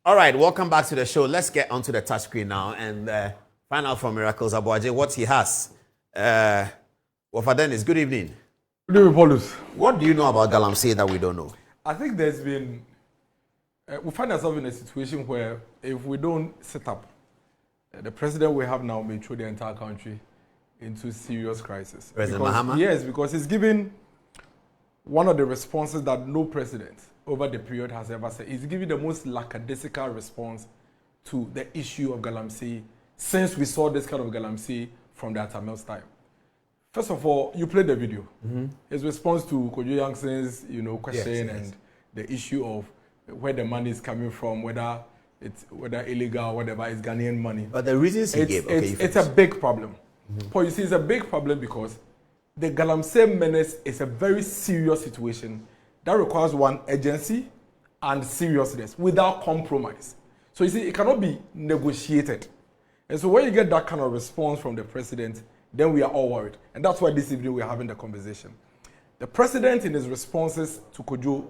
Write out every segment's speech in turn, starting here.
All right, welcome back to the show. Let's get onto the touchscreen now and find out from Miracles Aboagye what he has. For Dennis, good evening. Good evening, Paulus. What do you know about Galamsey that we don't know? I think there's been... we find ourselves in a situation where if we don't set up, the president we have now may throw the entire country into serious crisis. President Mahama? Yes, because he's given one of the responses that no president over the period has ever said. He's giving the most lackadaisical response to the issue of Galamsey since we saw this kind of Galamsey from the Atamel's time. First of all, you played the video. His response to Kojo Yangson's, question and the issue of where the money is coming from, whether illegal or whatever, is Ghanaian money. But the reasons he gave, it's a big problem. Paul, you see, it's a big problem because the Galamsey menace is a very serious situation that requires one urgency and seriousness without compromise. So you see, it cannot be negotiated. And so when you get that kind of response from the president, then we are all worried. And that's why this evening we're having the conversation. The president, in his responses to Kojo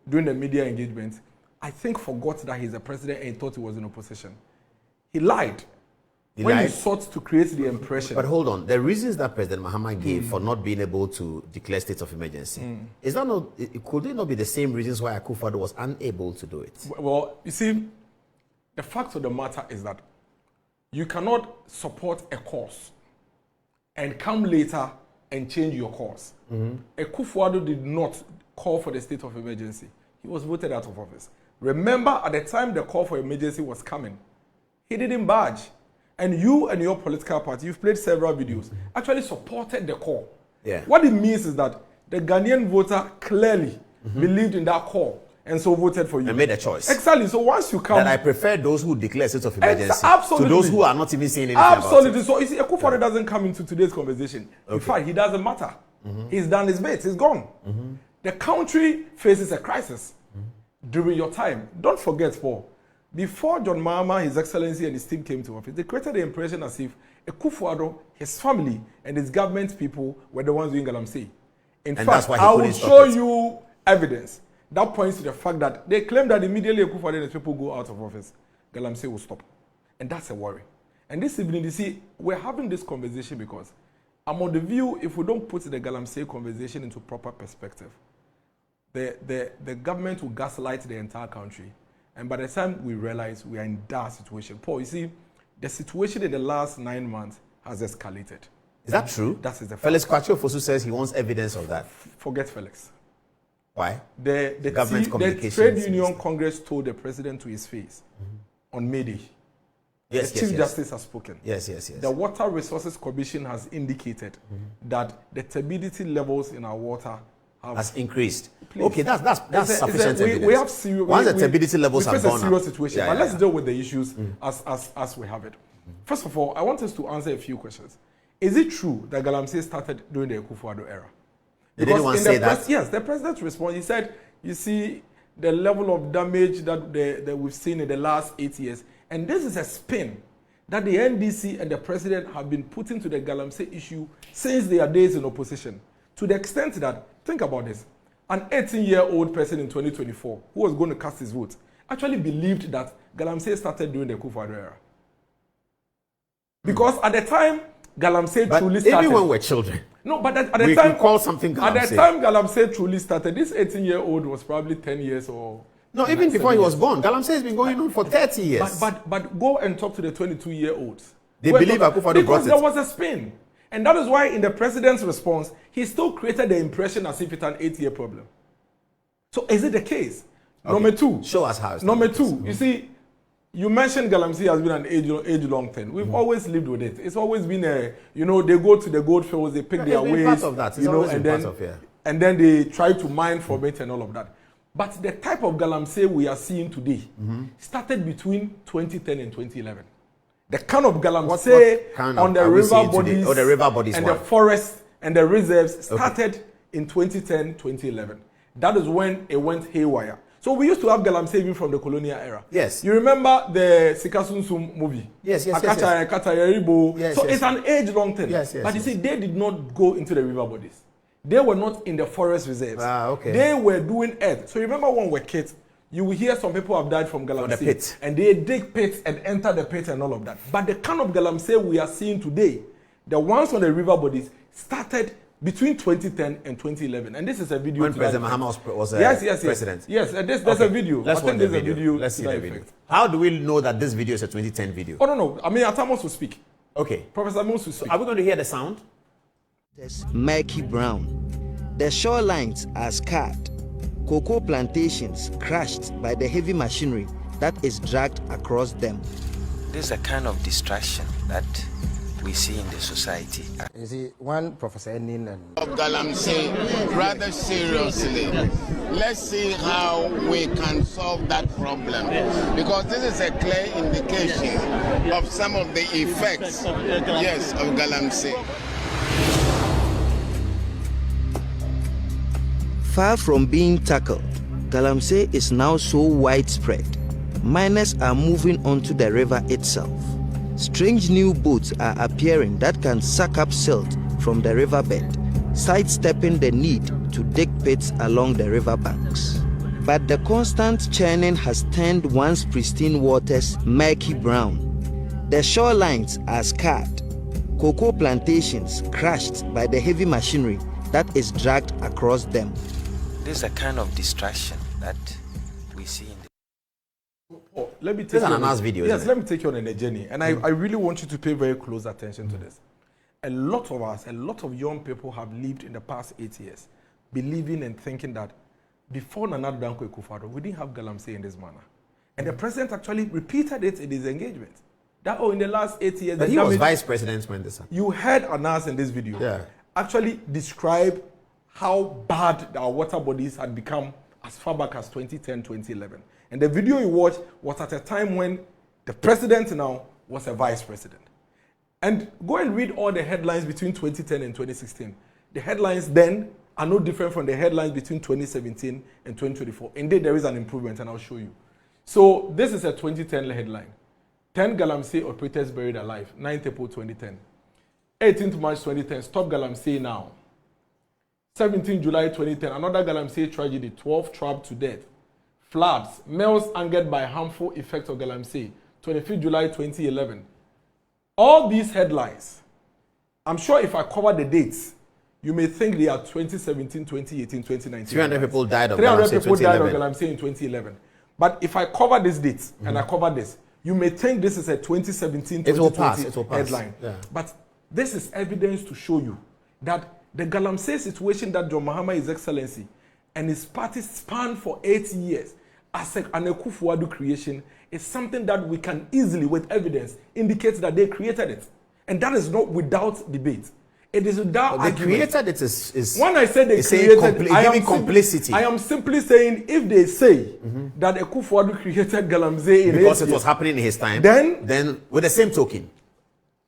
during the media engagement, I think forgot that he's a president and he thought he was in opposition. He lied. He sought to create the impression. But hold on, the reasons that President Mahama gave for not being able to declare state of emergency, is that not, could it not be the same reasons why Akufo-Addo was unable to do it? Well, you see, the fact of the matter is that you cannot support a cause and come later and change your course. Akufo-Addo did not call for the state of emergency. He was voted out of office. Remember, at the time the call for emergency was coming, he didn't budge. And you and your political party, you've played several videos, actually supported the call. Yeah. What it means is that the Ghanaian voter clearly believed in that call and so voted for you. And made a choice. Exactly. So once you come... That I prefer those who declare state of emergency to those who are not even saying anything absolutely. about it. So you see, Akufo-Addo doesn't come into today's conversation. In fact, he doesn't matter. He's done his bit. He's gone. The country faces a crisis during your time. Don't forget, Paul, before John Mahama, His Excellency, and his team came to office, they created the impression as if Akufo-Addo, his family, and his government people were the ones doing Galamsey. In fact, I will show you evidence that points to the fact that they claim that immediately Akufo-Addo and his people go out of office, Galamsey will stop. And that's a worry. And this evening, you see, we're having this conversation because I'm on the view, if we don't put the Galamsey conversation into proper perspective, the government will gaslight the entire country. And by the time we realize we are in that situation, Paul, you see, the situation in the last 9 months has escalated. Is that true? That is the fact. Felix Kwakye Fosu says he wants evidence of that. Forget Felix. Why? The government communications. The Trade Union Congress told the president to his face on May Day. The Chief Justice has spoken. Yes. The Water Resources Commission has indicated that the turbidity levels in our water has increased. Please. Okay, that's sufficient evidence. We have serious... Once the turbidity levels have gone up. We face a serious situation, but let's deal with the issues as we have it. First of all, I want us to answer a few questions. Is it true that Galamsey started during the Akufo-Addo era? Did anyone say that? Yes, the president's response, he said, you see, the level of damage that we've seen in the last 8 years, and this is a spin that the NDC and the president have been putting to the Galamsey issue since their days in opposition. To the extent that, think about this, an 18-year-old person in 2024 who was going to cast his vote actually believed that Galamsey started during the Akufo-Addo era. Because at the time, Galamsey truly started. Even when we're children. No, but at the time, call something Galamsey. At the time Galamsey truly started, this 18-year-old was probably 10 years or... No, even before he was born. Galamsey has been going on for 30 years. But go and talk to the 22-year-olds. They believe Akufo-Addo brought it. Because there was a spin. And that is why in the president's response, he still created the impression as if it's an 8-year problem. So is it the case? Okay. Number two. Show us how it's Number two, you see, you mentioned Galamsey has been an age-long thing. We've always lived with it. It's always been a, they go to the gold fields, they pick their ways. Part of that. It's always been part of, and then they try to mine from it and all of that. But the type of Galamsey we are seeing today started between 2010 and 2011. The kind of Galamsey on the river bodies and the forests and the reserves started in 2010, 2011. That is when it went haywire. So we used to have Galamsey even from the colonial era. Yes. You remember the Sikasunsum movie? Yes. So it's an age-long thing. But you see, they did not go into the river bodies. They were not in the forest reserves. Okay. They were doing earth. So remember when we were kids, you will hear some people have died from Galamsey. the pit. And they dig pits and enter the pit and all of that. But the kind of Galamsey we are seeing today, the ones on the river bodies, started between 2010 and 2011. And this is a video. When President Mahama was president. Yes, there's a video. Let's watch the video. Let's see the effect. video. How do we know that this video is a 2010 video? Oh, no. I mean, Atamos will speak. Okay. Professor Amos will speak. Are we going to hear the sound? Murky brown. The shorelines are scarred. Cocoa plantations crushed by the heavy machinery that is dragged across them. This is a kind of distraction that we see in the society. You see, one Professor Enin and of Galamsey rather seriously. Let's see how we can solve that problem, because this is a clear indication of some of the effects, yes, of Galamsey. Far from being tackled, Galamsey is now so widespread. Miners are moving onto the river itself. Strange new boats are appearing that can suck up silt from the riverbed, sidestepping the need to dig pits along the riverbanks. But the constant churning has turned once pristine waters murky brown. The shorelines are scarred. Cocoa plantations crushed by the heavy machinery that is dragged across them. This is a kind of distraction that we see in the Let me take This is you an announced video. Yes, let me take you on a journey. And I really want you to pay very close attention to this. A lot of us, a lot of young people have lived in the past 8 years believing and thinking that before Nana Akufo-Addo, we didn't have Galamsey in this manner. And the president actually repeated it in his engagement. That, in the last 8 years... But he was vice president when this happened. You heard Anas in this video actually describe how bad our water bodies had become as far back as 2010, 2011. And the video you watched was at a time when the president now was a vice president. And go and read all the headlines between 2010 and 2016. The headlines then are no different from the headlines between 2017 and 2024. Indeed, there is an improvement, and I'll show you. So this is a 2010 headline. 10 Galamsey operators buried alive, 9th April 2010. 18th March 2010, stop Galamsey now. 17th July 2010, another Galamsey tragedy, 12 trapped to death. Floods, males angered by harmful effects of Galamsey, 25th July 2011. All these headlines, I'm sure if I cover the dates, you may think they are 2017, 2018, 2019. 300 people died of 300 Galamsey people died of 2011. Galamsey in 2011. But if I cover these dates and I cover this, you may think this is a 2017, 2020 headline. Yeah. But this is evidence to show you that the Galamsey situation that John Mahama, His Excellency, and his party spanned for 8 years as an Akufo-Addo creation is something that we can easily, with evidence, indicate that they created it. And that is not without debate. It is without They argument. created it is When I say they say created, giving complicity. I am simply saying if they say that Akufo-Addo created Galamsey in because 8 it years, was happening in his time, then with the same token.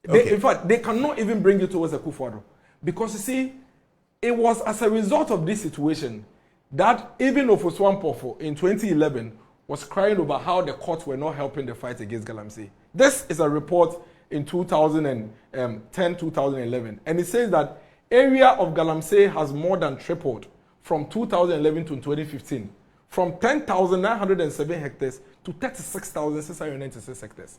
in fact, they cannot even bring it towards Akufo-Addo. Because you see, it was as a result of this situation that even Ofosu Ampofo in 2011 was crying over how the courts were not helping the fight against Galamsey. This is a report in 2010, 2011. And it says that area of Galamsey has more than tripled from 2011 to 2015, from 10,907 hectares to 36,696 hectares.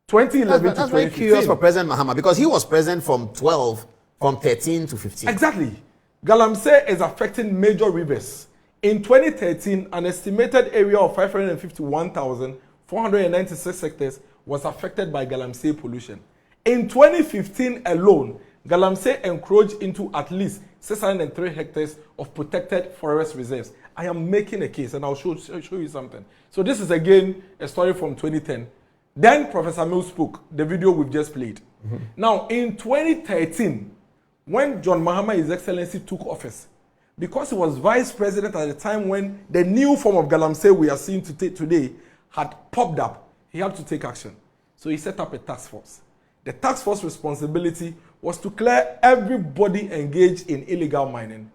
2011 That's to 2015. very curious for President Mahama, because he was president from 13 to 15. Exactly. Galamsey is affecting major rivers. In 2013, an estimated area of 551,496 hectares was affected by Galamsey pollution. In 2015 alone, Galamsey encroached into at least 603 hectares of protected forest reserves. I am making a case, and I'll show you something. So this is again a story from 2010. Then Professor Mills spoke, the video we've just played. Now, in 2013, when John Mahama, His Excellency, took office, because he was vice president at the time when the new form of Galamsey we are seeing today had popped up, he had to take action. So he set up a task force. The task force responsibility was to clear everybody engaged in illegal mining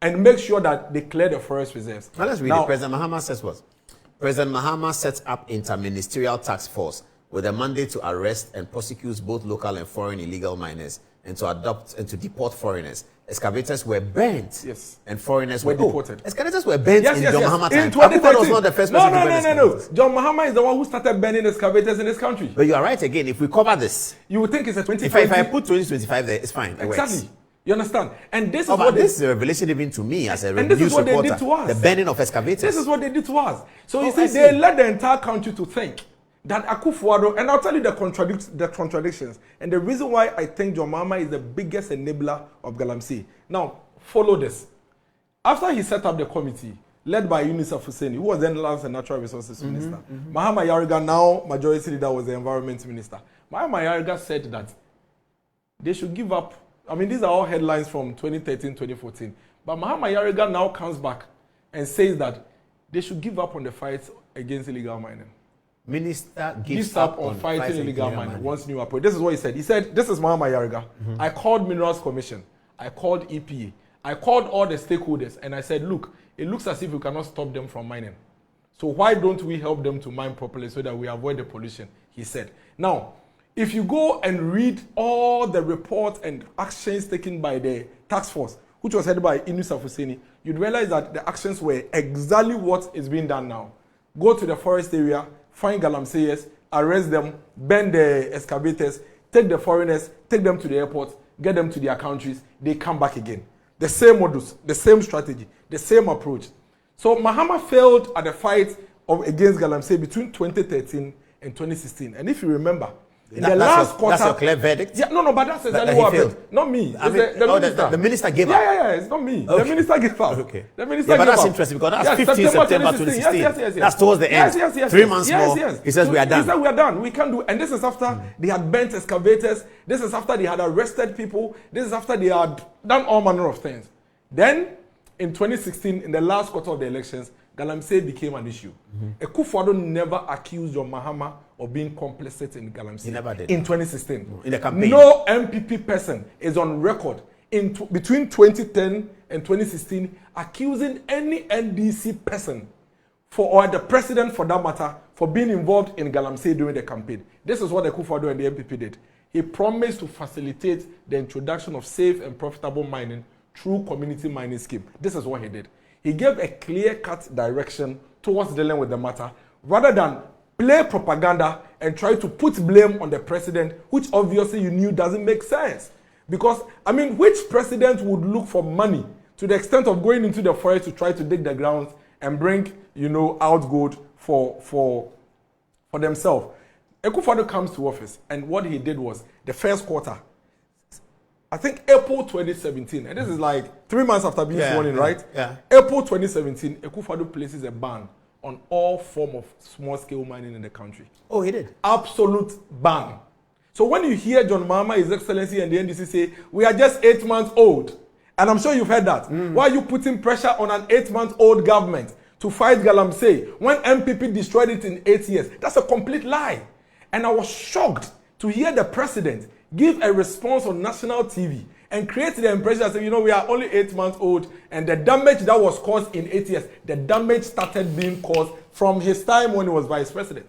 and make sure that they clear the forest reserves. Now let's read it. President Mahama says what? President Mahama sets up interministerial task force with a mandate to arrest and prosecute both local and foreign illegal miners and to adopt and to deport foreigners, excavators were burnt. Yes. And foreigners were deported. Excavators were burnt in John Mahama time. In 2013. was not the first person to burn excavators. John Mahama is the one who started burning excavators in this country. But you are right again. If we cover this, you would think it's a 2020. If I put 2025 there, it's fine. It exactly. Works. You understand? And this is what this is a revelation even to me as a news reporter. They did to us. The burning of excavators. This is what they did to us. So you see, they led the entire country to think that Akufo-Addo, and I'll tell you the contradictions, and the reason why I think John Mahama is the biggest enabler of Galamsey. Now, follow this. After he set up the committee, led by Yunus Afuseni, who was then Lands and Natural Resources Minister, Mahama Yariga, now Majority Leader, was the Environment Minister. Mahama Yariga said that they should give up. I mean, these are all headlines from 2013, 2014. But Mahama Yariga now comes back and says that they should give up on the fight against illegal mining. Minister gives up on fighting illegal mining once new approach. This is what he said. He said, this is Mahama Yariga. I called Minerals Commission. I called EPA. I called all the stakeholders and I said, look, it looks as if we cannot stop them from mining. So why don't we help them to mine properly so that we avoid the pollution, he said. Now, if you go and read all the reports and actions taken by the task force, which was headed by Yunus Afuseni, you'd realize that the actions were exactly what is being done now. Go to the forest area, find Galamseyers, arrest them, burn the excavators, take the foreigners, take them to the airport, get them to their countries, they come back again. The same modus, the same strategy, the same approach. So Mahama failed at the fight against Galamsey between 2013 and 2016. And if you remember, in the last quarter, that's your clear verdict? Yeah, no, but that's exactly what happened. Not me. I mean, the minister. The minister gave up? Yeah, it's not me. Okay. The minister gave up. Okay. The minister gave up. But that's interesting because that's 15 September 2016. Yes. That's towards the end. Yes. 3 months more. He says we are done. He said we are done. We can't do. And this is after they had burnt excavators. This is after they had arrested people. This is after they had done all manner of things. Then, in 2016, in the last quarter of the elections, Galamsey became an issue. Akufo-Addo never accused John Mahama of being complicit in Galamsey. He never did. In 2016. In the campaign. No MPP person is on record between 2010 and 2016 accusing any NDC person or the president for that matter for being involved in Galamsey during the campaign. This is what Akufo-Addo and the MPP did. He promised to facilitate the introduction of safe and profitable mining through community mining scheme. This is what he did. He gave a clear-cut direction towards dealing with the matter, rather than play propaganda and try to put blame on the president, which obviously you knew doesn't make sense. Because, I mean, which president would look for money to the extent of going into the forest to try to dig the ground and bring, out gold for themselves? Akufo-Addo comes to office, and what he did was, the first quarter, I think April 2017, and this is like 3 months after being sworn in, right? Yeah. April 2017, Akufo-Addo places a ban on all form of small-scale mining in the country. Oh, he did? Absolute ban. So when you hear John Mahama, His Excellency, and the NDC say, we are just 8 months old, and I'm sure you've heard that. Why are you putting pressure on an 8-month-old government to fight Galamsey when MPP destroyed it in 8 years? That's a complete lie. And I was shocked to hear the president give a response on national TV and create the impression that, we are only 8 months old, and the damage that was caused in 8 years, the damage started being caused from his time when he was vice president.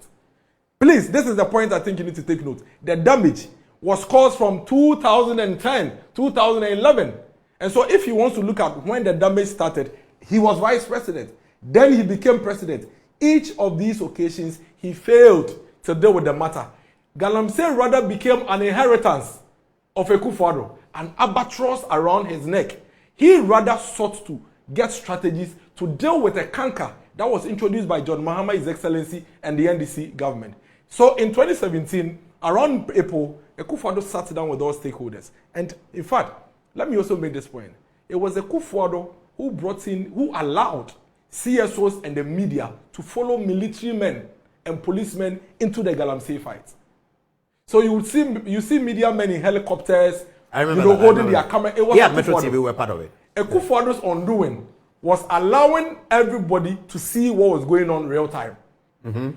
Please, this is the point I think you need to take note. The damage was caused from 2010, 2011. And so if he wants to look at when the damage started, he was vice president. Then he became president. Each of these occasions, he failed to deal with the matter. Galamsey rather became an inheritance of Akufo-Addo, an albatross around his neck. He rather sought to get strategies to deal with a canker that was introduced by John Mahama, His Excellency, and the NDC government. So in 2017, around April, Akufo-Addo sat down with all stakeholders. And in fact, let me also make this point. It was Akufo-Addo who allowed CSOs and the media to follow military men and policemen into the Galamsey fight. So you see media men in helicopters, holding their camera. It was Metro TV were part of it. Akufo-Addo's undoing was allowing everybody to see what was going on real time.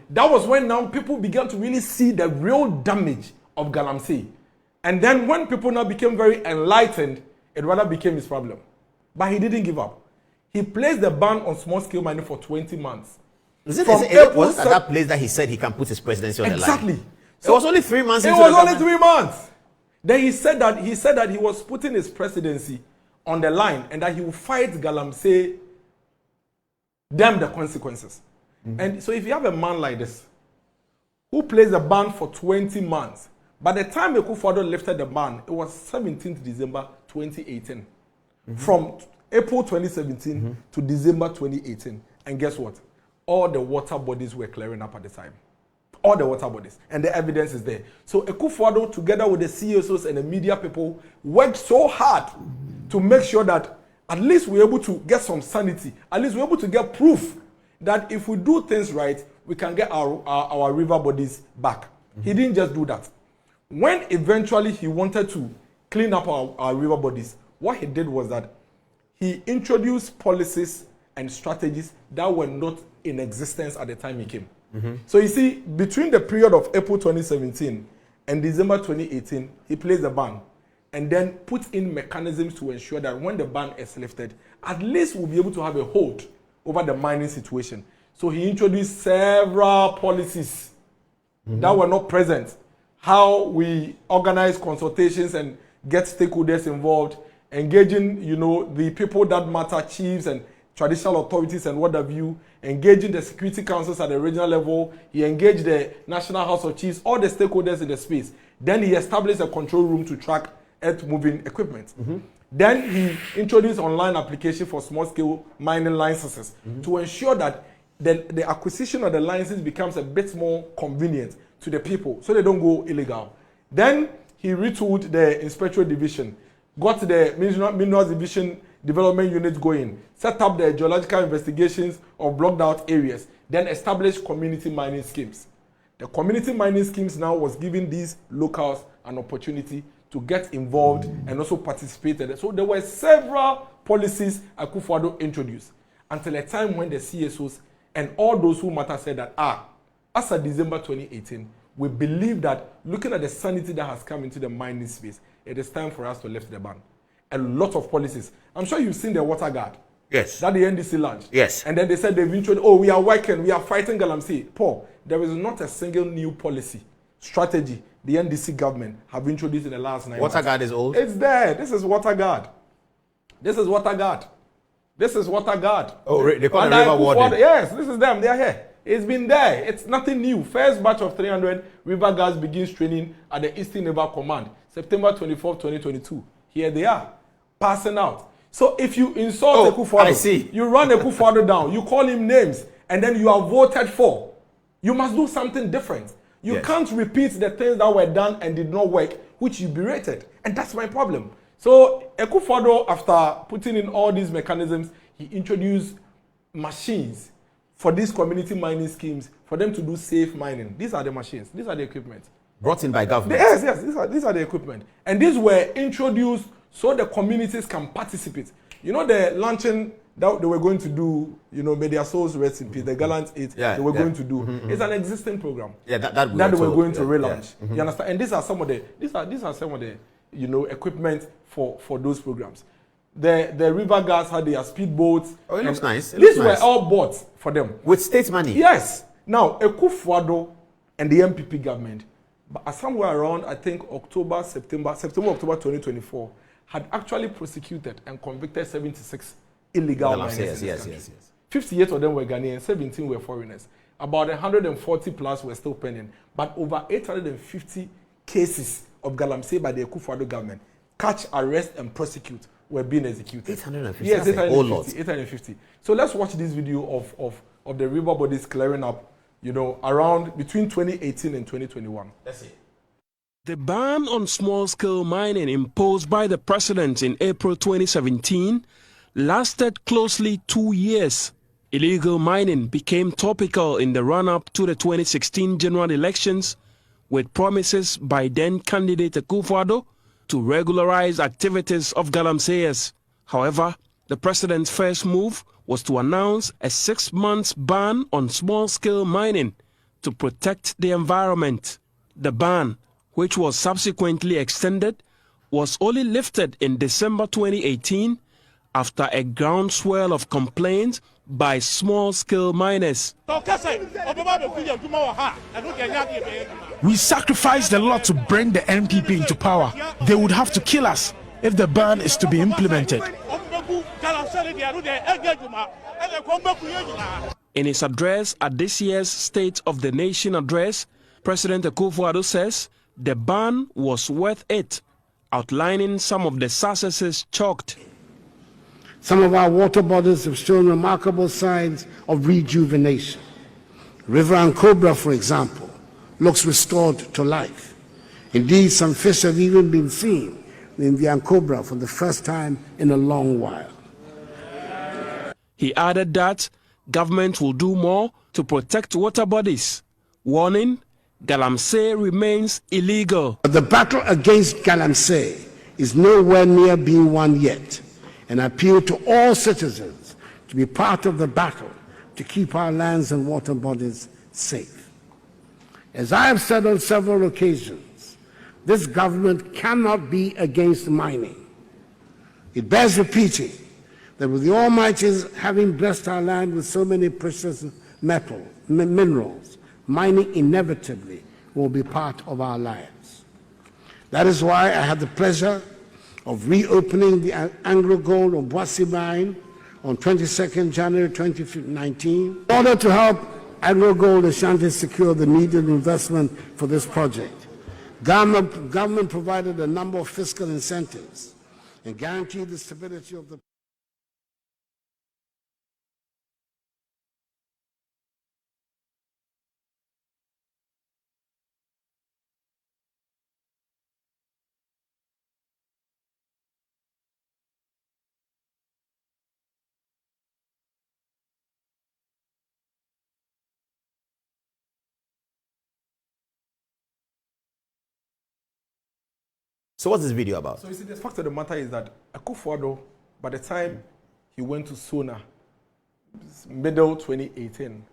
That was when now people began to really see the real damage of Galamsey. And then when people now became very enlightened, it rather became his problem. But he didn't give up. He placed the ban on small-scale mining for 20 months. Was it at that place that he said he can put his presidency on the line? Exactly. So it was only 3 months. It was only 3 months. Then he said that he was putting his presidency on the line and that he will fight Galamsey, damn the consequences. And so if you have a man like this, who plays the ban for 20 months, by the time Akufo-Addo lifted the ban, it was 17th December 2018. From April 2017 to December 2018. And guess what? All the water bodies were clearing up at the time. All the water bodies. And the evidence is there. So Akufo-Addo, together with the CSOs and the media people, worked so hard to make sure that at least we're able to get some sanity. At least we're able to get proof that if we do things right, we can get our river bodies back. He didn't just do that. When eventually he wanted to clean up our river bodies, what he did was that he introduced policies and strategies that were not in existence at the time he came. So you see, between the period of April 2017 and December 2018, he placed the ban and then put in mechanisms to ensure that when the ban is lifted, at least we'll be able to have a hold over the mining situation. So he introduced several policies that were not present. How we organize consultations and get stakeholders involved, engaging, the people that matter, chiefs and traditional authorities and what have you, engaging the security councils at the regional level. He engaged the National House of Chiefs, all the stakeholders in the space. Then he established a control room to track earth-moving equipment. Then he introduced online application for small-scale mining licenses to ensure that the acquisition of the licenses becomes a bit more convenient to the people so they don't go illegal. Then he retooled the inspectorate division, got the minerals division development unit going, set up the geological investigations of blocked out areas, then established community mining schemes. The community mining schemes now was giving these locals an opportunity to get involved and also participate. So there were several policies Akufo-Addo introduced until a time when the CSOs and all those who matter said that, as of December 2018, we believe that looking at the sanity that has come into the mining space, it is time for us to lift the ban. A lot of policies. I'm sure you've seen the water guard. Yes. That the NDC launched. Yes. And then they said they've introduced, we are working, we are fighting Galamsey. Paul, there is not a single new policy, strategy the NDC government have introduced in the last 9 months. Water guard is old? It's there. This is water guard. This is water guard. This is water guard. Oh, they call it river warden. Yes, this is them. They are here. It's been there. It's nothing new. First batch of 300 river guards begins training at the Eastern Naval Command, September 24, 2022. Here they are, passing out. So if you insult Akufo-Addo, I see. You run Akufo-Addo down, you call him names, and then you are voted for, you must do something different. You can't repeat the things that were done and did not work, which you berated. And that's my problem. So Akufo-Addo, after putting in all these mechanisms, he introduced machines for these community mining schemes, for them to do safe mining. These are the machines. These are the equipment. Brought in by government. Yes. These are the equipment. And these were introduced so the communities can participate. The launching that they were going to do, may their souls rest in peace, the Gallant 8, they were going to do. It's an existing program. Yeah, that they were going to relaunch. You understand? And these are some of the equipment for those programs. The river guards had their speedboats. Oh, it looks nice. These were all bought for them. With state money? Yes. Now, Akufo-Addo and the MPP government, somewhere around, I think, September, October 2024, had actually prosecuted and convicted 76 illegal miners. Yes. 58 of them were Ghanaians, 17 were foreigners. About 140 plus were still pending. But over 850 cases of Galamsey by the Akufo-Addo government, catch, arrest, and prosecute, were being executed. 850? Yes, 850. So let's watch this video of the river bodies clearing up, around between 2018 and 2021. Let's see. The ban on small-scale mining imposed by the president in April 2017 lasted closely 2 years. Illegal mining became topical in the run-up to the 2016 general elections, with promises by then-candidate Akufo-Addo to regularize activities of Galamseyers. However, the president's first move was to announce a 6-month ban on small-scale mining to protect the environment. The ban, which was subsequently extended, was only lifted in December 2018 after a groundswell of complaints by small-scale miners. We sacrificed a lot to bring the NPP into power. They would have to kill us. if the ban is to be implemented. In his address at this year's State of the Nation address, President Akufo-Addo says the ban was worth it, outlining some of the successes chalked. Some of our water bodies have shown remarkable signs of rejuvenation. River Ankobra, for example, looks restored to life. Indeed, some fish have even been seen in the Ankobra for the first time in a long while. He added that government will do more to protect water bodies, warning Galamsey remains illegal. But the battle against Galamsey is nowhere near being won yet, and I appeal to all citizens to be part of the battle to keep our lands and water bodies safe. As I have said on several occasions, this government cannot be against mining. It bears repeating that with the Almighty having blessed our land with so many precious minerals, mining inevitably will be part of our lives. That is why I had the pleasure of reopening the Anglo Gold Aboagye mine on 22nd January 2019 in order to help Anglo Gold Ashanti secure the needed investment for this project. Government provided a number of fiscal incentives and guaranteed the stability of the So what's this video about? So you see, the fact of the matter is that Akufo-Addo, by the time he went to Sona, middle 2018,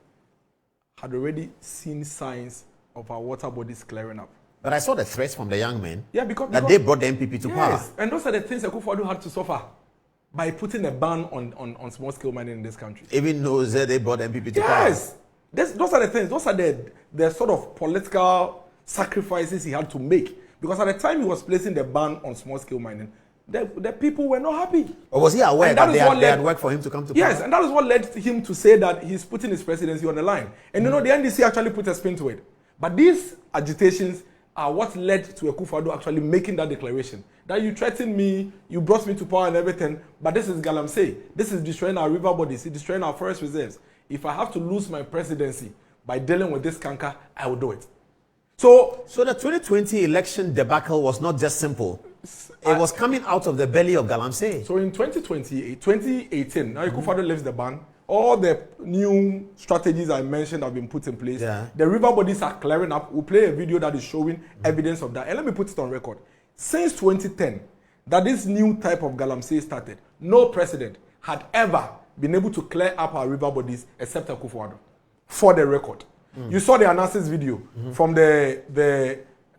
had already seen signs of our water bodies clearing up. But I saw the threats from the young men. Yeah, because they brought the MPP to power. Yes, and those are the things Akufo-Addo had to suffer by putting a ban on small-scale mining in this country. Even though they brought the MPP to power. Yes, those are the things. Those are the sort of political sacrifices he had to make. Because at the time he was placing the ban on small-scale mining, the people were not happy. Or was he aware that they had worked for him to come to power? Yes, and that is what led him to say that he's putting his presidency on the line. And you know, the NDC actually put a spin to it. But these agitations are what led to Akufo-Addo actually making that declaration. That you threatened me, you brought me to power and everything, but this is Galamsey. This is destroying our river bodies, it's destroying our forest reserves. If I have to lose my presidency by dealing with this canker, I will do it. So the 2020 election debacle was not just simple. It was coming out of the belly of Galamsey. So in 2018, now Akufo-Addo lifts the ban. All the new strategies I mentioned have been put in place. Yeah. The river bodies are clearing up. We'll play a video that is showing evidence of that. And let me put it on record. Since 2010, that this new type of Galamsey started, no president had ever been able to clear up our river bodies except Akufo-Addo. For the record. You saw the analysis video from the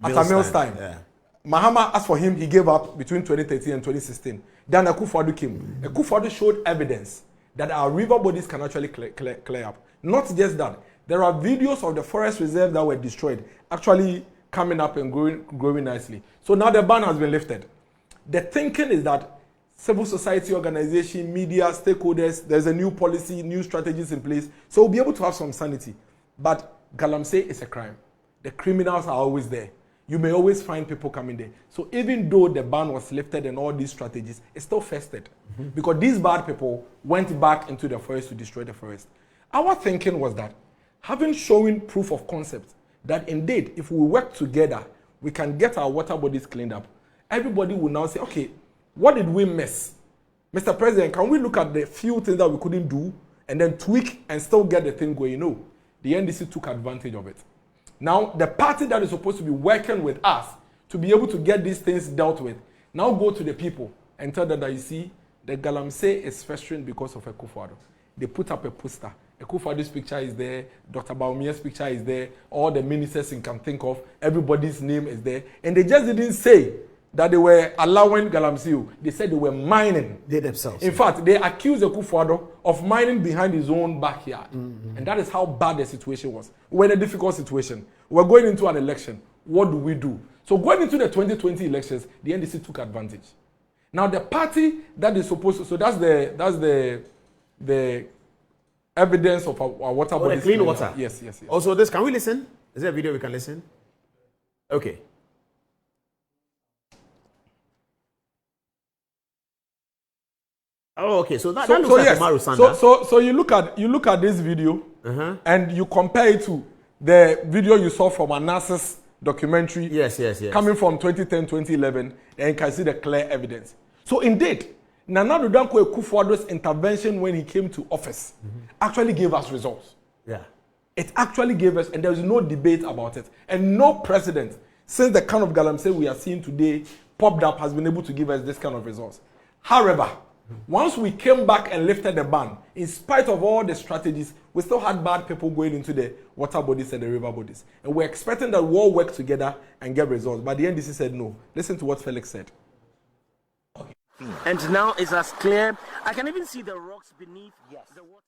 Atamil's time. Yeah. Mahama asked for him, he gave up between 2013 and 2016. Then Akufo-Addo came. Akufo-Addo showed evidence that our river bodies can actually clear up. Not just that, there are videos of the forest reserves that were destroyed actually coming up and growing nicely. So now the ban has been lifted. The thinking is that civil society organization, media, stakeholders, there's a new policy, new strategies in place. So we'll be able to have some sanity. But Galamsey is a crime. The criminals are always there. You may always find people coming there. So even though the ban was lifted and all these strategies, it's still festered. Because these bad people went back into the forest to destroy the forest. Our thinking was that, having shown proof of concept, that indeed, if we work together, we can get our water bodies cleaned up. Everybody will now say, okay, what did we miss? Mr. President, can we look at the few things that we couldn't do and then tweak and still get the thing going? No. The NDC took advantage of it. Now, the party that is supposed to be working with us to be able to get these things dealt with, now go to the people and tell them that, you see, the Galamsey is festering because of Akufo-Addo. They put up a poster. Akufo-Addo's picture is there, Dr. Bawumia's picture is there, all the ministers you can think of, everybody's name is there. And they just didn't say that they were allowing Galamsey. They said they were mining. They themselves. In fact, they accused Akufo-Addo of mining behind his own backyard. And that is how bad the situation was. We're in a difficult situation. We're going into an election. What do we do? So going into the 2020 elections, the NDC took advantage. Now the party that is supposed to, so that's the evidence of our water body. Clean water. Yes. Also, this, can we listen? Is there a video we can listen? Okay. Oh, okay. So that looks like Umaru Sanda. So you look at this video and you compare it to the video you saw from Anas's documentary. Yes. Coming from 2010, 2011, and you can see the clear evidence. So indeed, Nana Akufo-Addo's intervention when he came to office actually gave us results. Yeah. It actually gave us, and there is no debate about it. And no president, since the kind of Galamsey we are seeing today popped up, has been able to give us this kind of results. However, once we came back and lifted the ban, in spite of all the strategies, we still had bad people going into the water bodies and the river bodies. And we're expecting that we'll all work together and get results. But the NDC said no. Listen to what Felix said. Okay. And now it's as clear. I can even see the rocks beneath the water.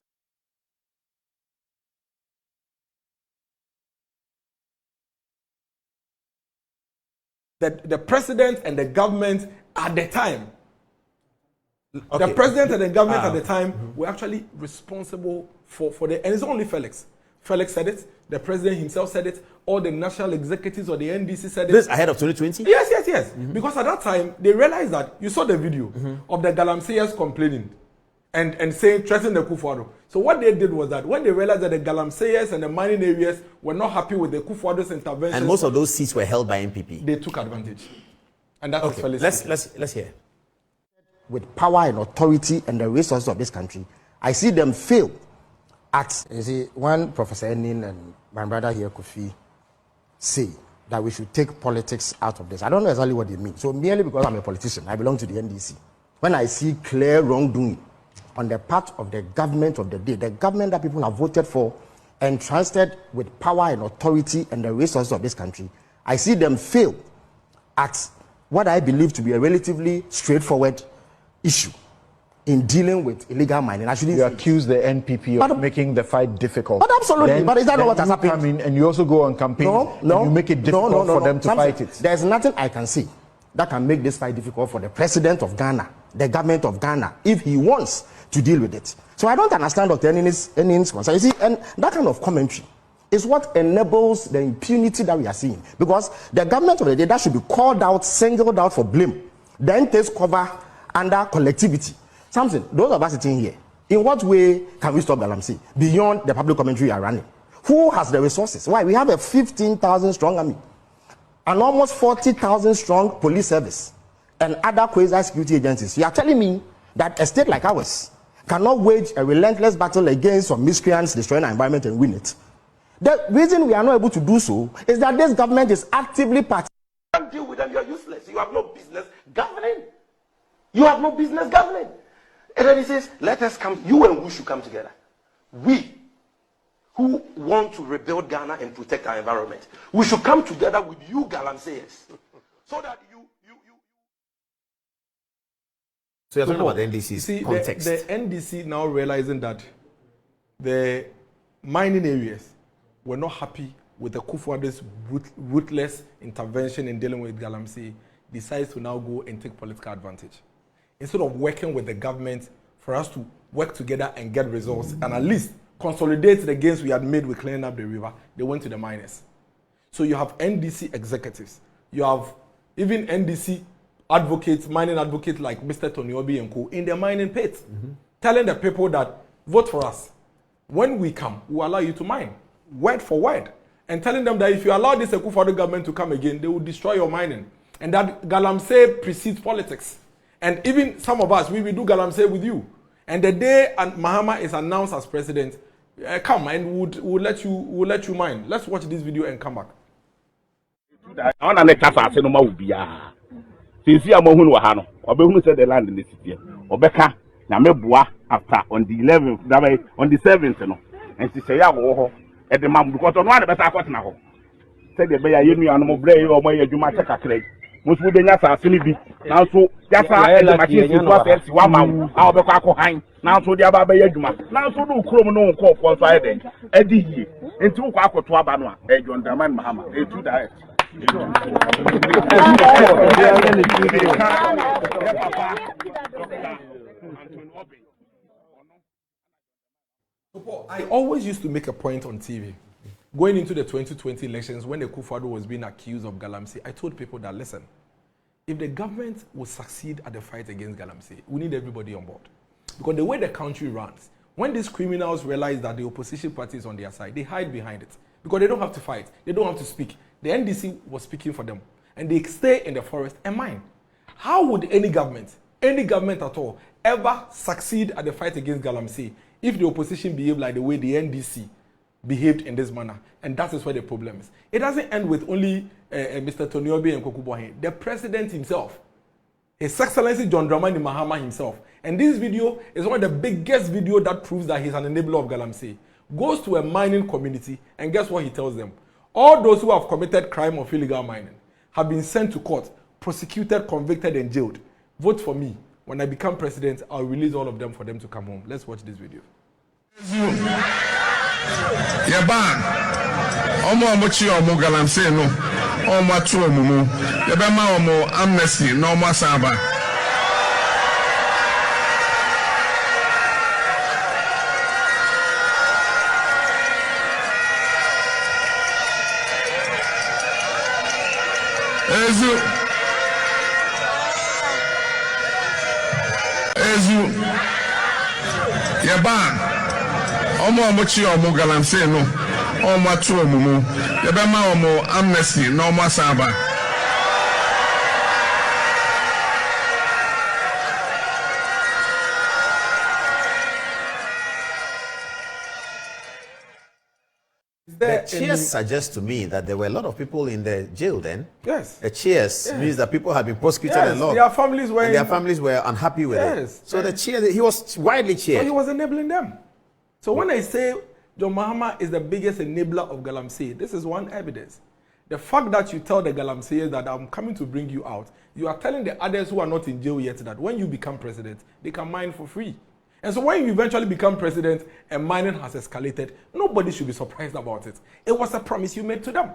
The president and the government at the time, the president and the government at the time were actually responsible for the, and it's only Felix. Felix said it, the president himself said it, all the national executives or the NDC said it. This ahead of 2020? Yes. Because at that time, they realized that, you saw the video of the Galamseyers complaining and saying, threatening the Akufo-Addo. So what they did was that when they realized that the Galamseyers and the mining areas were not happy with the Akufo-Addo's intervention, and most of those seats were held by MPP, they took advantage. And that's what Felix let's hear. With power and authority and the resources of this country, I see them fail at, you see, one Professor Enin and my brother here, Kofi, say that we should take politics out of this. I don't know exactly what they mean. So merely because I'm a politician, I belong to the NDC. When I see clear wrongdoing on the part of the government of the day, the government that people have voted for, entrusted with power and authority and the resources of this country, I see them fail at what I believe to be a relatively straightforward issue in dealing with illegal mining. You accuse the NPP of making the fight difficult. But absolutely, but is that not what has happened? Come in and you also go on campaign and you make it difficult for them to fight it. There's nothing I can see that can make this fight difficult for the president of Ghana, the government of Ghana, if he wants to deal with it. So I don't understand Dr. Enin's concern. You see, and that kind of commentary is what enables the impunity that we are seeing. Because the government of the day, that should be called out, singled out for blame, then takes cover under collectivity. Something, those of us sitting here, in what way can we stop Galamsey beyond the public commentary you are running? Who has the resources? Why? We have a 15,000 strong army, an almost 40,000 strong police service, and other quasi-security agencies. You are telling me that a state like ours cannot wage a relentless battle against some miscreants destroying our environment and win it? The reason we are not able to do so is that this government is actively participating. You can't deal with them, you are useless. You have no business governing. You have no business governing. And then he says, let us come, you and we should come together. We, who want to rebuild Ghana and protect our environment, we should come together with you Galamseyers. So that So you're talking about the NDC's context. The NDC now realizing that the mining areas were not happy with the Akufo-Addo's ruthless intervention in dealing with Galamsey, decides to now go and take political advantage. Instead of working with the government for us to work together and get results and at least consolidate the gains we had made with cleaning up the river, they went to the miners. So you have NDC executives, you have even NDC advocates, mining advocates like Mr. Tony Obi and co. in the mining pits, telling the people that vote for us. When we come, we'll allow you to mine, word for word, and telling them that if you allow this Akufo-Addo government to come again, they will destroy your mining. And that Galamsey precedes politics. And even some of us, we will do Galamsey with you. And the day Mahama is announced as president, come and we'll let you mine. Let's watch this video and come back. Since you are Mohun Wahano, Obehunu said the land in the city. Obeka, Namebua after on the 11th, on the 7th, and she say, at the mom, because on one of the best now. Said the Bay Animal Bray or my Jumaka Craig. Most would be Nasa Sinibi. Now, so that's how the machine was 1 month. I'll be Hine. Now, so the Ababa Juma. Now, so do Chromo call for Friday. Eddie, and 2 Kwako to Abanoa, Edge on the man Mahama, a 2 direct. I always used to make a point on TV. Going into the 2020 elections, when Akufo-Addo was being accused of Galamsey, I told people that, listen, if the government will succeed at the fight against Galamsey, we need everybody on board. Because the way the country runs, when these criminals realize that the opposition party is on their side, they hide behind it. Because they don't have to fight. They don't have to speak. The NDC was speaking for them. And they stay in the forest and mine. How would any government at all, ever succeed at the fight against Galamsey if the opposition behaved like the way the NDC behaved in this manner? And that is where the problem is. It doesn't end with only Mr. Toniobi and Kokubohe. The president himself, His Excellency John Dramani Mahama himself, and this video is one of the biggest videos that proves that he's an enabler of Galamsey, goes to a mining community, and guess what he tells them? All those who have committed crime of illegal mining have been sent to court, prosecuted, convicted, and jailed. Vote for me. When I become president, I'll release all of them for them to come home. Let's watch this video. Yaban, Omo Mochi Omo Galamsey no, Omo Atu Omo, Yabama Omo Amnesty, no Omo Saba. Ezu Yaban, Omo Mochi Omo Galamsey no, Omo Atu Omo, Yabama Omo Amnesty, no Omo Saba. The cheers suggests to me that there were a lot of people in the jail then. Yes. The cheers means that people had been prosecuted a lot. Their families were unhappy with it. So the cheers, he was widely cheered. So he was enabling them. So when I say John Mahama is the biggest enabler of Galamsey, this is one evidence. The fact that you tell the Galamseyers that I'm coming to bring you out, you are telling the others who are not in jail yet that when you become president, they can mine for free. And so when you eventually become president and mining has escalated, nobody should be surprised about it. It was a promise you made to them.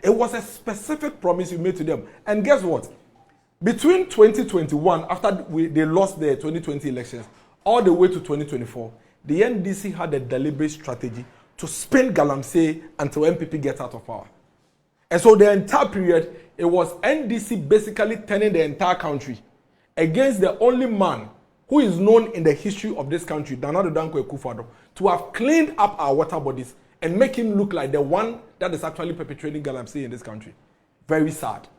It was a specific promise you made to them. And guess what? Between 2021, after they lost their 2020 elections, all the way to 2024, the NDC had a deliberate strategy to spin Galamsey until MPP gets out of power. And so the entire period, it was NDC basically turning the entire country against the only man who is known in the history of this country, Danado Danko Akufo-Addo, to have cleaned up our water bodies and make him look like the one that is actually perpetrating Galamsey in this country. Very sad.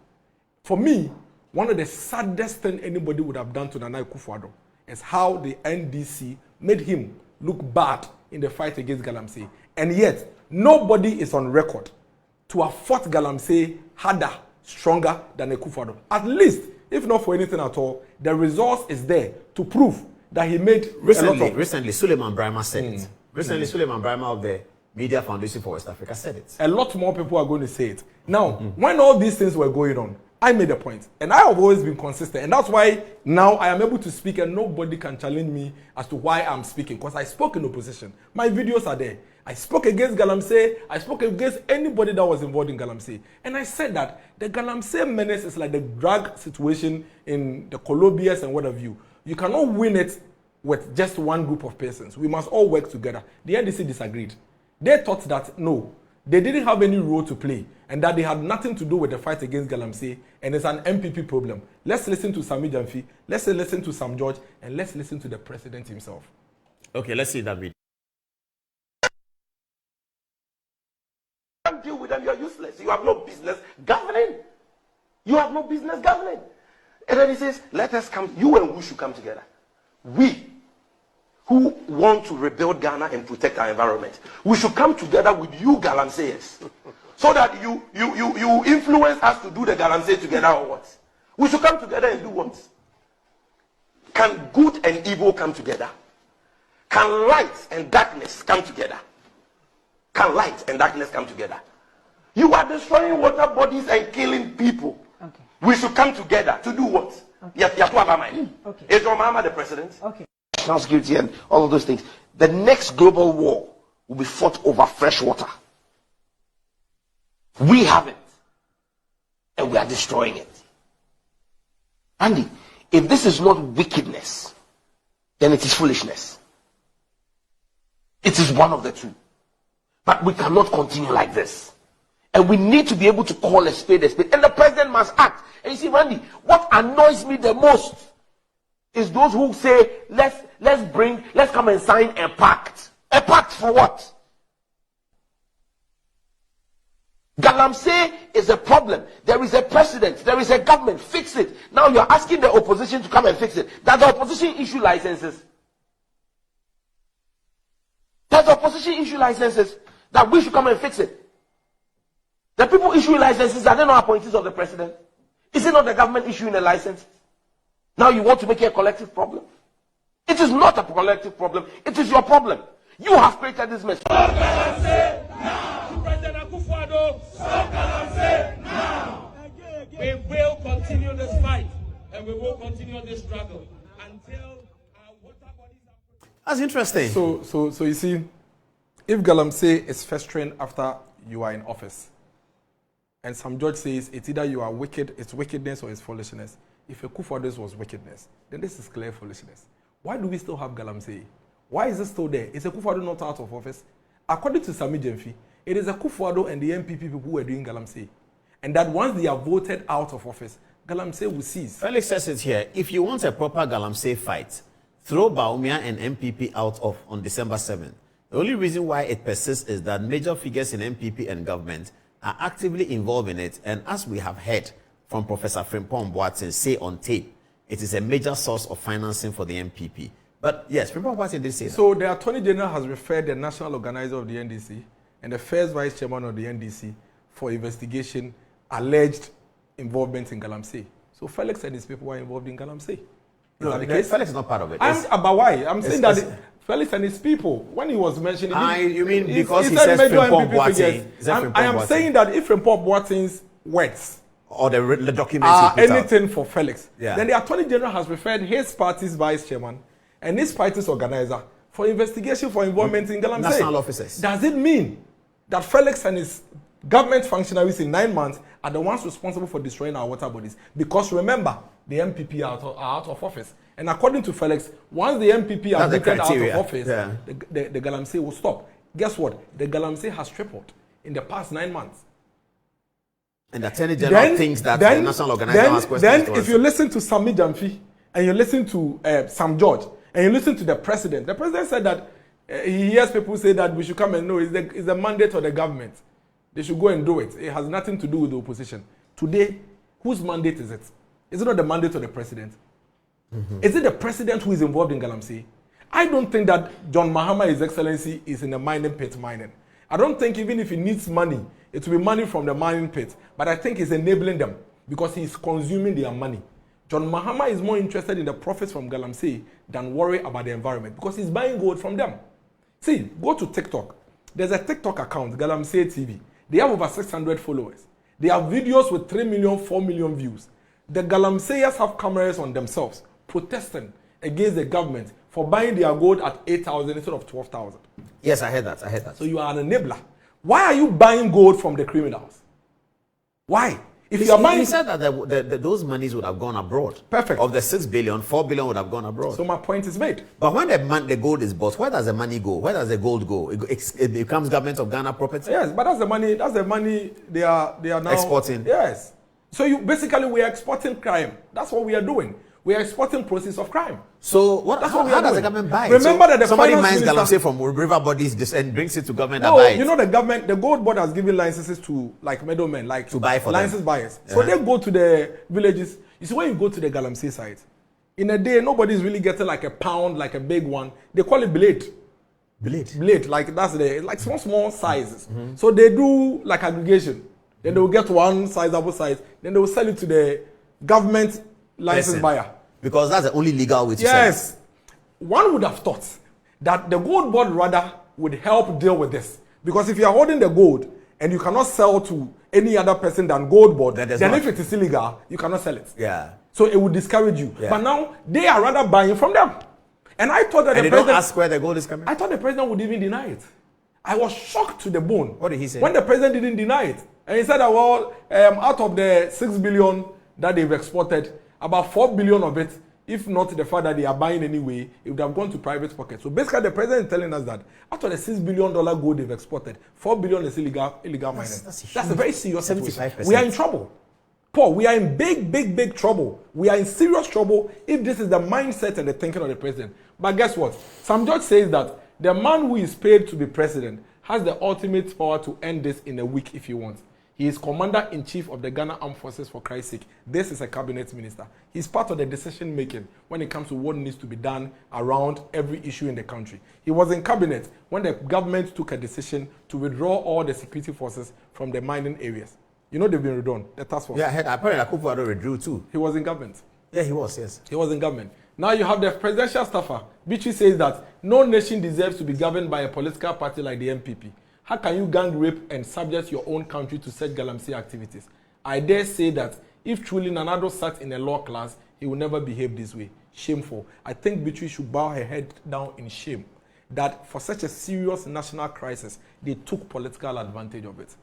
For me, one of the saddest things anybody would have done to Nana Akufo-Addo is how the NDC made him look bad in the fight against Galamsey. And yet, nobody is on record to have fought Galamsey harder, stronger than Akufo-Addo. At least, if not for anything at all, the resource is there to prove that he made recently Suleiman Brahma said it. Recently, Suleiman Brahma of the Media Foundation for West Africa said it. A lot more people are going to say it. Now, when all these things were going on, I made a point. And I have always been consistent. And that's why now I am able to speak and nobody can challenge me as to why I'm speaking. Because I spoke in opposition. My videos are there. I spoke against Galamsey. I spoke against anybody that was involved in Galamsey. And I said that the Galamsey menace is like the drug situation in the Colombians and what have you. You cannot win it with just one group of persons. We must all work together. The NDC disagreed. They thought that, no, they didn't have any role to play and that they had nothing to do with the fight against Galamsey and it's an MPP problem. Let's listen to Sami Jamfi, let's listen to Sam George, and let's listen to the president himself. Okay, let's see that video. Deal with them, you are useless. You have no business governing. You have no business governing. And then he says, let us come, you and we should come together. We, who want to rebuild Ghana and protect our environment, we should come together with you Galamseyers. So that you influence us to do the Galamsey together or what? We should come together and do what? Can good and evil come together? Can light and darkness come together? Can light and darkness come together? You are destroying water bodies and killing people. Okay. We should come together to do what? Okay. Okay. Is John Mahama the president? Okay. National security and all of those things. The next global war will be fought over fresh water. We have it. and we are destroying it. Andy, if this is not wickedness, then it is foolishness. It is one of the two. But we cannot continue like this. And we need to be able to call a spade a spade. And the president must act. And you see, Randy, what annoys me the most is those who say, let's come and sign a pact. A pact for what? Galamsey is a problem. There is a president. There is a government. Fix it. Now you are asking the opposition to come and fix it. Does the opposition issue licenses? Does the opposition issue licenses that we should come and fix it? The people issuing licenses, are they not appointees of the president? Is it not the government issuing a license? Now you want to make it a collective problem? It is not a collective problem. It is your problem. You have created this mess. Stop Galamsey now! President Akufo-Addo, stop Galamsey now! We will continue this fight and we will continue this struggle until our water bodies are... That's interesting. So you see, if Galamsey is festering after you are in office, and some judge says it's either you are wicked, it's wickedness, or it's foolishness. If Akufo-Addo was wickedness, then this is clear foolishness. Why do we still have Galamsey? Why is it still there? Is Akufo-Addo not out of office? According to Sami Jemfi, it is Akufo-Addo and the MPP people who are doing Galamsey. And that once they are voted out of office, Galamsey will cease. Felix says it here. If you want a proper Galamsey fight, throw Bawumia and MPP out of on December 7th. The only reason why it persists is that major figures in MPP and government are actively involved in it, and as we have heard from Professor Frimpong Boateng say on tape, it is a major source of financing for the MPP. But yes, Frimpong Boateng did say that. So the Attorney General has referred the national organizer of the NDC and the first vice chairman of the NDC for investigation alleged involvement in Galamsey. So Felix and his people were involved in Galamsey. No, Felix is not part of it. But why? I'm saying that Felix and his people, when he was mentioning... you mean because he says Frimpong Boateng? I am saying that if Frimpong Boateng's words or the documents are anything for Felix, then the Attorney General has referred his party's vice chairman and his party's organizer for investigation for involvement in Galamsey. National officers. Does it mean that Felix and his government functionaries in 9 months are the ones responsible for destroying our water bodies? Because remember, the MPP are out of office. And according to Felix, once the MPP are voted out of office, the Galamsey will stop. Guess what? The Galamsey has tripled in the past 9 months. And the Attorney General thinks that the national organizer has questions. Then if you listen to Sami Jemfi, and you listen to Sam George, and you listen to the president said that he hears people say that we should come and know it's the mandate of the government. They should go and do it. It has nothing to do with the opposition. Today, whose mandate is it? Is it not the mandate of the president? Is it the president who is involved in Galamsey? I don't think that John Mahama, His Excellency, is in the mining pit mining. I don't think even if he needs money, it will be money from the mining pit. But I think he's enabling them because he's consuming their money. John Mahama is more interested in the profits from Galamsey than worry about the environment because he's buying gold from them. See, go to TikTok. There's a TikTok account, Galamsey TV. They have over 600 followers. They have videos with 3 million, 4 million views. The Galamseyers have cameras on themselves protesting against the government for buying their gold at 8,000 instead of 12,000. Yes, I heard that. So you are an enabler. Why are you buying gold from the criminals? Why? If you are buying, he said that those monies would have gone abroad. Perfect. Of the 6 billion, 4 billion would have gone abroad. So my point is made. But when the gold is bought, where does the money go? Where does the gold go? It becomes government of Ghana property. Yes, but that's the money they are now exporting. Yes. So we are exporting crime. That's what we are doing. We are exporting process of crime. So how does the government buy it? Remember that somebody mines Galamsey from river bodies and brings it to government. No, you know the gold board has given licenses to like middlemen, like to buy for license buyers. So they go to the villages. You see, when you go to the Galamsey site, in a day nobody's really getting like a pound, like a big one. They call it blade. Blade, like that's like small sizes. So they do like aggregation. Then they will get one sizable size. Then they will sell it to the government license buyer. Because that's the only legal way to sell it. Yes. One would have thought that the gold board rather would help deal with this. Because if you are holding the gold and you cannot sell to any other person than gold board, then if it is illegal, you cannot sell it. Yeah. So it would discourage you. Yeah. But now they are rather buying from them. And I thought that the president... don't ask where the gold is coming? I thought the president would even deny it. I was shocked to the bone. What did he say? When the president didn't deny it. And he said that, well, out of the 6 billion that they've exported, about 4 billion of it, if not the fact that they are buying anyway, it would have gone to private pockets. So basically, the president is telling us that out of the $6 billion gold they've exported, 4 billion is illegal mining. That's a very serious 75%. Situation. We are in trouble. Paul, we are in big trouble. We are in serious trouble if this is the mindset and the thinking of the president. But guess what? Sam George says that the man who is paid to be president has the ultimate power to end this in a week if he wants. He is commander-in-chief of the Ghana Armed Forces, for Christ's sake. This is a cabinet minister. He's part of the decision-making when it comes to what needs to be done around every issue in the country. He was in cabinet when the government took a decision to withdraw all the security forces from the mining areas. You know they've been withdrawn, the task force. Yeah, apparently Akufo-Addo withdrew too. He was in government. Yeah, he was, yes. He was in government. Now you have the presidential staffer, which says that no nation deserves to be governed by a political party like the MPP. How can you gang rape and subject your own country to such Galamsey activities? I dare say that if truly Nana-Addo sat in a law class, he would never behave this way. Shameful. I think Beatrice should bow her head down in shame that for such a serious national crisis, they took political advantage of it.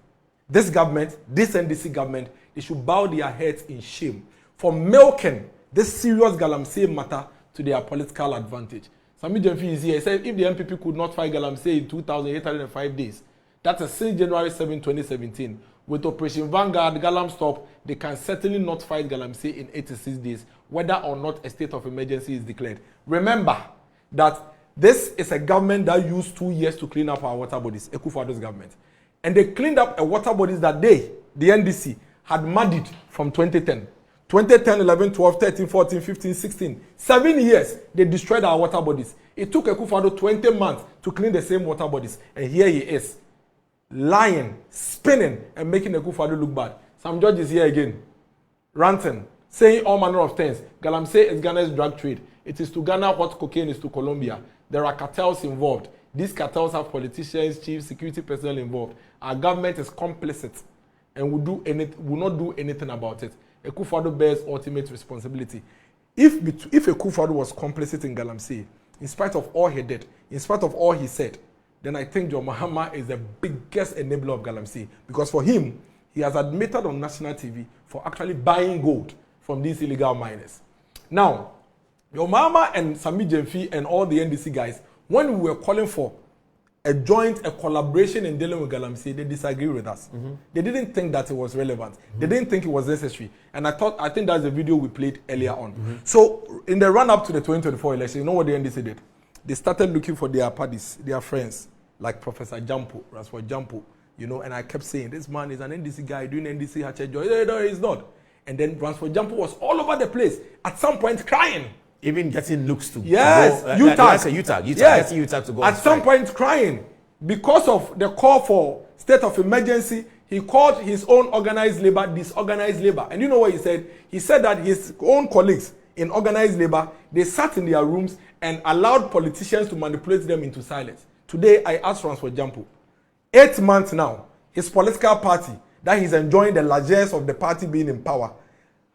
This government, this NDC government, they should bow their heads in shame for milking this serious Galamsey matter to their political advantage. Sami Jemfi is here. He said if the MPP could not fight Galamsey in 2,805 days, that is since January 7, 2017, with Operation Vanguard, Galam Stop, they can certainly not fight Galamsey in 86 days, whether or not a state of emergency is declared. Remember that this is a government that used 2 years to clean up our water bodies, Akufo-Addo's government. And they cleaned up a water bodies that they, the NDC, had muddied from 2010. 2010, 11, 12, 13, 14, 15, 16. 7 years, they destroyed our water bodies. It took Akufo-Addo 20 months to clean the same water bodies. And here he is, lying, spinning, and making Akufo-Addo look bad. Sam George is here again, ranting, saying all manner of things. Galamsey is Ghana's drug trade. It is to Ghana what cocaine is to Colombia. There are cartels involved. These cartels have politicians, chief security personnel involved. Our government is complicit and will not do anything about it. Akufo-Addo bears ultimate responsibility. If Akufo-Addo was complicit in Galamsey, in spite of all he did, in spite of all he said, then I think John Mahama is the biggest enabler of Galamsey. Because for him, he has admitted on national TV for actually buying gold from these illegal miners. Now, John Mahama and Sami Jemfi and all the NDC guys, when we were calling for a collaboration in dealing with Galamsey, they disagreed with us. They didn't think that it was relevant. They didn't think it was necessary. And I think that's the video we played earlier on. So in the run-up to the 2024 election, you know what the NDC did? They started looking for their parties, their friends, like Professor Jampo, Ransford Jampo, you know, and I kept saying, this man is an NDC guy doing NDC Hachejo. No, he's not. And then Ransford Jampo was all over the place, at some point crying. Even getting looks to yes, go, yes. UTAG to go at some point crying because of the call for state of emergency. He called his own organized labor disorganized labor, and you know what he said? He said that his own colleagues in organized labor, they sat in their rooms and allowed politicians to manipulate them into silence. Today, I asked Ransford Jampo, 8 months now, his political party that he's enjoying the largesse of the party being in power,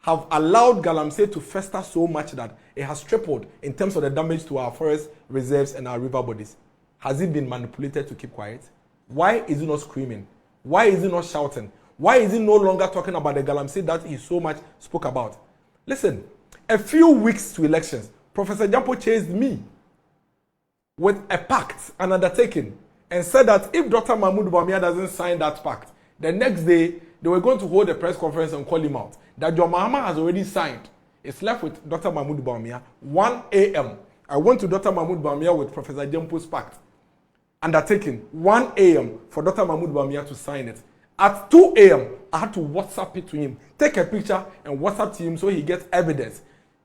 have allowed Galamsey to fester so much that it has tripled in terms of the damage to our forest reserves and our river bodies. Has it been manipulated to keep quiet? Why is he not screaming? Why is he not shouting? Why is he no longer talking about the Galamsey that he so much spoke about? Listen, a few weeks to elections, Professor Jampo chased me with a pact, an undertaking, and said that if Dr. Mahmoud Bawumia doesn't sign that pact, the next day they were going to hold a press conference and call him out. That John Mahama has already signed. It's left with Dr. Mahmoud Bawumia, 1 a.m. I went to Dr. Mahmoud Bawumia with Professor Jampo's pact. Undertaking, 1 a.m. for Dr. Mahmoud Bawumia to sign it. At 2 a.m., I had to WhatsApp it to him, take a picture and WhatsApp to him so he gets evidence.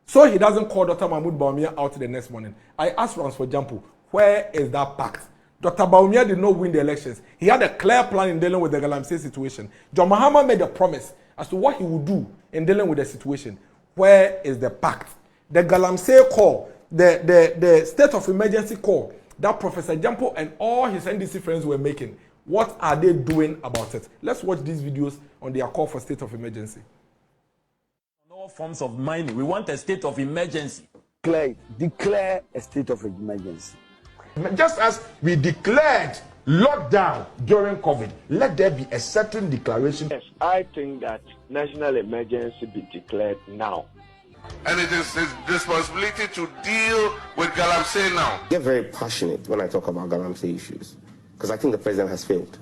So he doesn't call Dr. Mahmoud Bawumia out the next morning. I asked Ransford Jampo, where is that pact? Dr. Bawumia did not win the elections. He had a clear plan in dealing with the Galamsey situation. John Mahama made a promise as to what he would do in dealing with the situation. Where is the pact? The Galamsey call, the state of emergency call that Professor Jampo and all his NDC friends were making, what are they doing about it? Let's watch these videos on their call for state of emergency. On all forms of mining, we want a state of emergency. Declare a state of emergency. Just as we declared lockdown during COVID, let there be a certain declaration. Yes, I think that national emergency be declared now. And it is his responsibility to deal with Galamsey now. I get very passionate when I talk about Galamsey issues because I think the president has failed.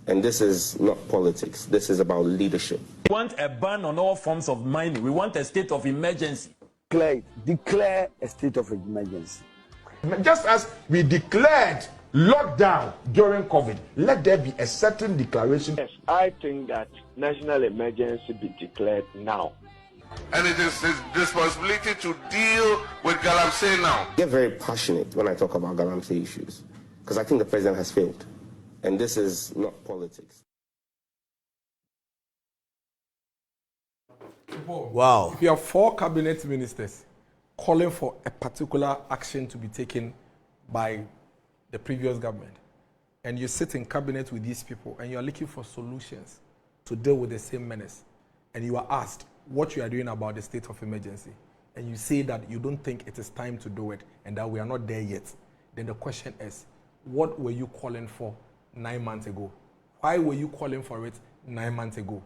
And this is not politics. This is about leadership. We want a ban on all forms of mining. We want a state of emergency. Declare a state of emergency. Just as we declared lockdown during COVID, let there be a certain declaration. Yes, I think that national emergency be declared now. And it is his responsibility to deal with Galamsey now. I get very passionate when I talk about Galamsey issues because I think the president has failed. And this is not politics. Wow. If you have 4 cabinet ministers calling for a particular action to be taken by the previous government, and you sit in cabinet with these people and you are looking for solutions to deal with the same menace, and you are asked what you are doing about the state of emergency, and you say that you don't think it is time to do it and that we are not there yet, then the question is, what were you calling for 9 months ago? Why were you calling for it 9 months ago?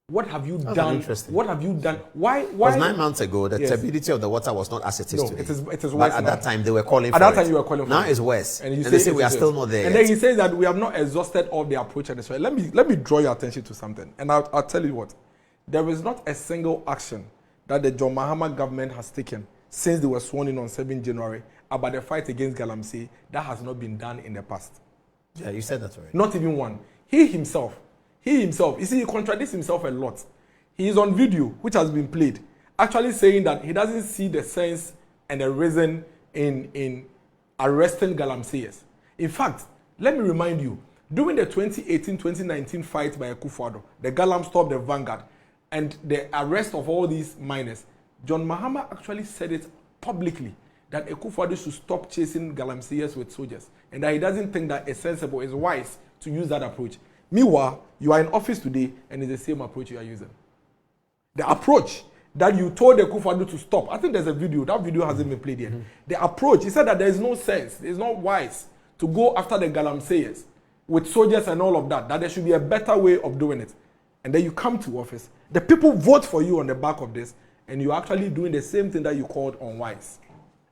What have you done? What have you done? Why? Because 9 months ago, the turbidity of the water was not as it is today. It is worse. But at that time, they were calling for it. At that time, you were calling for it. Now it's worse. And they say we are still not there yet. And then he says that we have not exhausted all the approach and so. Let me draw your attention to something. And I'll tell you what. There is not a single action that the John Mahama government has taken since they were sworn in on 7 January about the fight against Galamsey that has not been done in the past. Yeah, you said that already. Not even one. He himself, you see, he contradicts himself a lot. He is on video, which has been played, actually saying that he doesn't see the sense and the reason in arresting Galamseyers. In fact, let me remind you, during the 2018-2019 fight by Akufo-Addo, the Galam stopped the vanguard, and the arrest of all these miners, John Mahama actually said it publicly that Akufo-Addo should stop chasing Galamseyers with soldiers, and that he doesn't think that it's sensible, it's wise to use that approach. Meanwhile, you are in office today, and it's the same approach you are using. The approach that you told Akufo-Addo to stop, I think there's a video, that video hasn't been played yet. The approach, he said that there is no sense, it's not wise to go after the Galamseyers with soldiers and all of that, that there should be a better way of doing it. And then you come to office, the people vote for you on the back of this, and you're actually doing the same thing that you called unwise.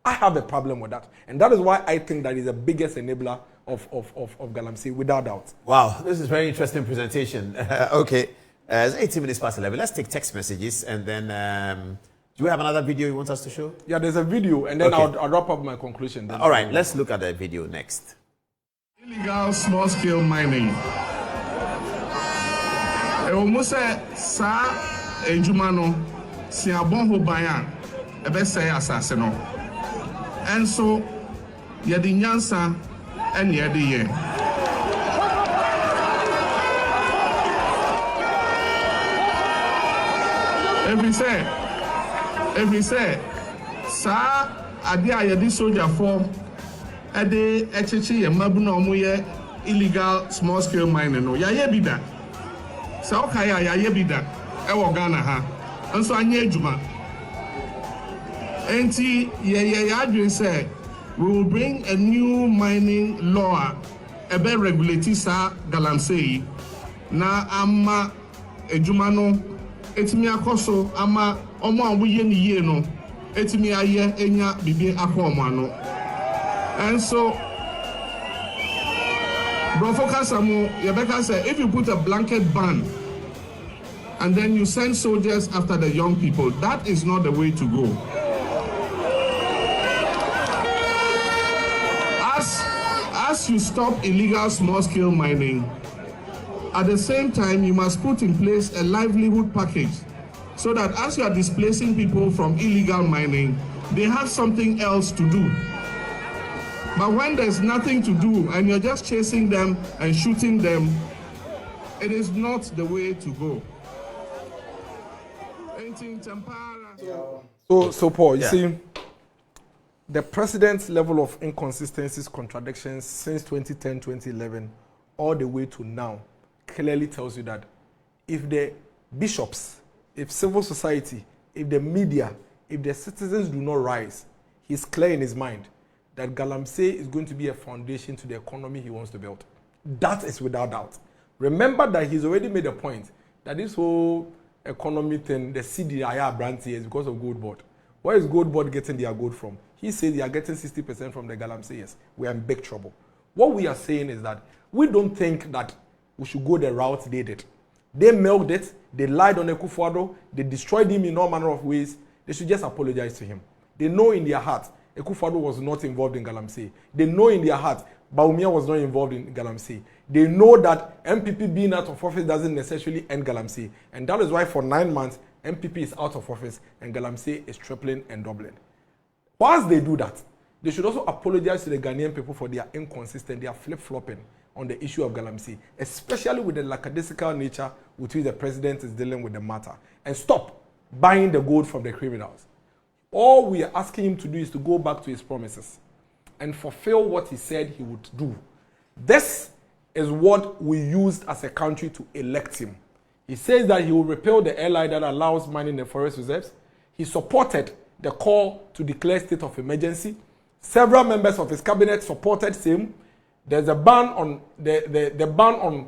I have a problem with that. And that is why I think that is the biggest enabler of Galamsey, without doubt. Wow, this is a very interesting presentation. Okay, it's 18 minutes past 11. Let's take text messages, and then do you have another video you want us to show? Yeah, there's a video, and then okay. I'll wrap up my conclusion. Then all right, let's look at the video next. Illegal small-scale mining. Almost sa ejumano si abon ho ban a ebe say asase no. And so yedi nyansa and yedi ye. Every say sa ade a yedi soldier for ade echichi ye mabu na omo ye illegal small scale mining no. Ya ye bi da. Sa okaya ya ye bi da e wo Ghana ha. Nso anye ejuma. Enti ye adwin say we will bring a new mining law ebe regulate sa Galamsey na ama ejuma no etimi akoso ama omo awuye ni ye no etimi aye enya bibi akomo ano. And so Brofokasamo Yebeka said if you put a blanket ban and then you send soldiers after the young people, that is not the way to go. As you stop illegal small-scale mining, at the same time, you must put in place a livelihood package so that as you are displacing people from illegal mining, they have something else to do. But when there's nothing to do and you're just chasing them and shooting them, it is not the way to go. So Paul, you see, the president's level of inconsistencies, contradictions since 2010, 2011, all the way to now, clearly tells you that if the bishops, if civil society, if the media, if the citizens do not rise, he's clear in his mind that Galamsey is going to be a foundation to the economy he wants to build. That is without doubt. Remember that he's already made a point that this whole economy thing, the CDIR brand here, is because of Gold Board. Where is Gold Board getting their gold from? He says they are getting 60% from the Galamseyers. We are in big trouble. What we are saying is that we don't think that we should go the route they did. They milked it, they lied on Akufo-Addo, they destroyed him in all manner of ways. They should just apologize to him. They know in their heart Akufo-Addo was not involved in Galamsey. They know in their heart Bawumia was not involved in Galamsey. They know that MPP being out of office doesn't necessarily end Galamsey. And that is why for 9 months, MPP is out of office and Galamsey is tripling and doubling. Whilst they do that, they should also apologize to the Ghanaian people for their inconsistent, their flip-flopping on the issue of Galamsey, especially with the lackadaisical nature with which the president is dealing with the matter. And stop buying the gold from the criminals. All we are asking him to do is to go back to his promises and fulfill what he said he would do. This is what we used as a country to elect him. He says that he will repeal the LI that allows mining the forest reserves. He supported the call to declare state of emergency. Several members of his cabinet supported same. There's a ban on the ban on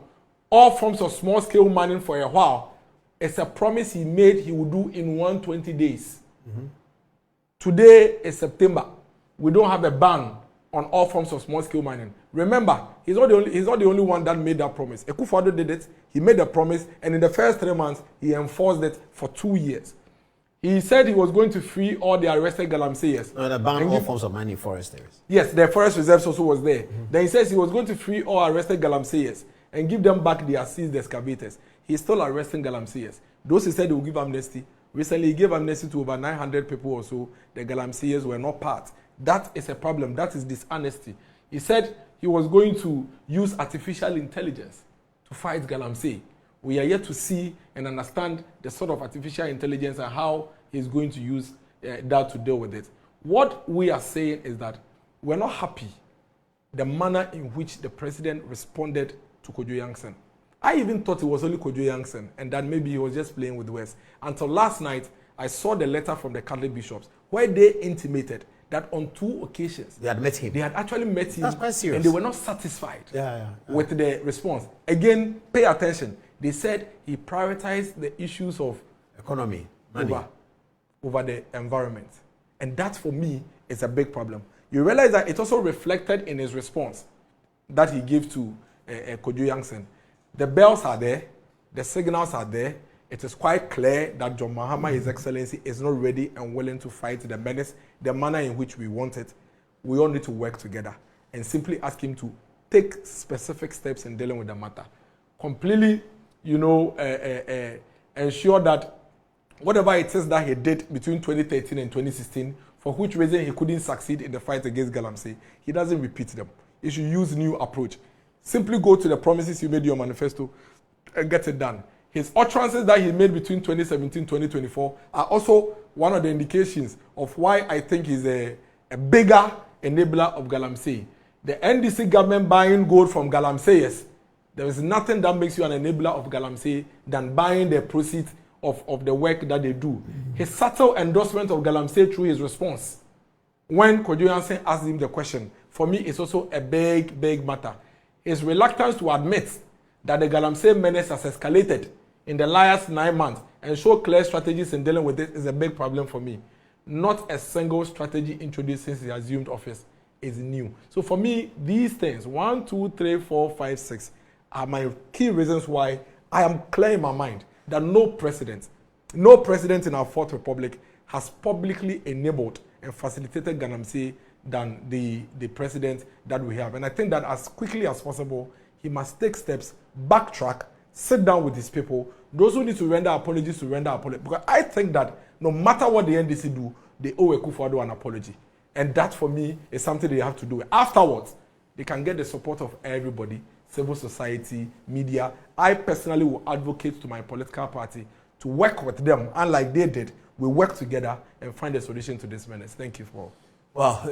all forms of small-scale mining for a while. It's a promise he made he would do in 120 days. Today is September. We don't have a ban on all forms of small-scale mining. Remember, he's not the only one that made that promise. Akufo-Addo did it. He made a promise, and in the first 3 months, he enforced it for 2 years. He said he was going to free all the arrested Galamseyers. No, the ban all forms of mining forest areas. Yes, the forest reserves also was there. Then he says he was going to free all arrested Galamseyers and give them back their seized excavators. He's still arresting Galamseyers. Those he said he will give amnesty. Recently, he gave amnesty to over 900 people or so. The Galamseyers were not part. That is a problem. That is dishonesty. He said he was going to use artificial intelligence to fight Galamsey. We are yet to see and understand the sort of artificial intelligence and how he's going to use that to deal with it. What we are saying is that we're not happy the manner in which the president responded to Kojo Yankson. I even thought it was only Kojo Yankson and that maybe he was just playing with words. Until last night, I saw the letter from the Catholic bishops where they intimated that on 2 occasions they had met him. They had actually met him. That's quite serious. And they were not satisfied with the response. Again, pay attention. They said he prioritized the issues of economy, money, over the environment. And that for me is a big problem. You realize that it also reflected in his response that he gave to Kojo Yankson. The bells are there, the signals are there. It is quite clear that John Mahama, His Excellency, is not ready and willing to fight the menace, the manner in which we want it. We all need to work together and simply ask him to take specific steps in dealing with the matter. Completely, ensure that whatever it is that he did between 2013 and 2016, for which reason he couldn't succeed in the fight against Galamsey, he doesn't repeat them. He should use new approach. Simply go to the promises you made in your manifesto and get it done. His utterances that he made between 2017 and 2024 are also one of the indications of why I think he's a bigger enabler of Galamsey. The NDC government buying gold from Galamseyers, there is nothing that makes you an enabler of Galamsey than buying the proceeds of the work that they do. His subtle endorsement of Galamsey through his response, when Kojo Yankson asked him the question, for me it's also a big, big matter. His reluctance to admit that the Galamsey menace has escalated in the last 9 months and show clear strategies in dealing with it is a big problem for me. Not a single strategy introduced since he assumed office is new. So for me, these things, 1, 2, 3, 4, 5, 6, are my key reasons why I am clear in my mind that no president in our Fourth Republic has publicly enabled and facilitated Galamsey than the president that we have. And I think that as quickly as possible, he must take steps, backtrack, sit down with his people. Those who need to render apologies to render apologies. Because I think that no matter what the NDC do, they owe Akufo-Addo an apology. And that for me is something they have to do. Afterwards, they can get the support of everybody, civil society, media. I personally will advocate to my political party to work with them. Unlike they did, we work together and find a solution to this menace. Thank you for... Well,